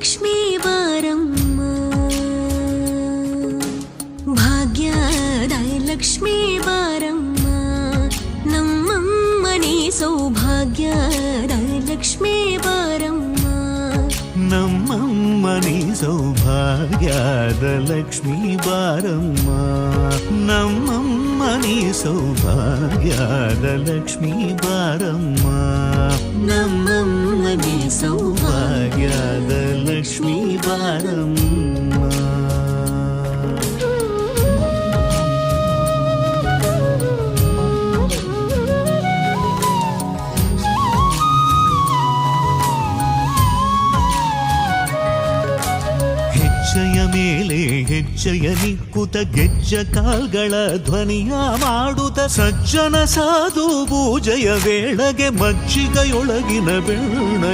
ಲಕ್ಷ್ಮೀ ಬಾರಮ್ಮ, ಭಾಗ್ಯದ ಲಕ್ಷ್ಮೀ ಬಾರಮ್ಮ, ನಮ್ಮಮ್ಮನಿ ಸೌಭಾಗ್ಯದ ಲಕ್ಷ್ಮೀ ಬಾರಮ್ಮ, ನಮ್ಮಮ್ಮನಿ ಸೌಭಾಗ್ಯದ ಲಕ್ಷ್ಮೀ ಬಾರಮ್ಮ, ನಮ್ಮಮ್ಮನಿ ಸೌಭಾಗ್ಯದ ಲಕ್ಷ್ಮೀ ಬಾರಮ್ಮ, ನಮ್ಮಮ್ಮನಿ ಸೌಭಾಗ್ಯದ ಲಕ್ಷ್ಮೀ ಬಾರಮ್ಮ. ಹೆಜ್ಜೆಯ ಮೇಲೆ ಹೆಜ್ಜೆಯ ನಿಕ್ಕುತ ಗೆಜ್ಜ ಕಾಲ್ಗಳ ಧ್ವನಿಯ ಮಾಡುತ್ತ ಸಜ್ಜನ ಸಾಧು ಪೂಜೆಯ ವೇಳೆಗೆ ಮಜ್ಜಿಗೆಯೊಳಗಿನ ಬೆಣ್ಣ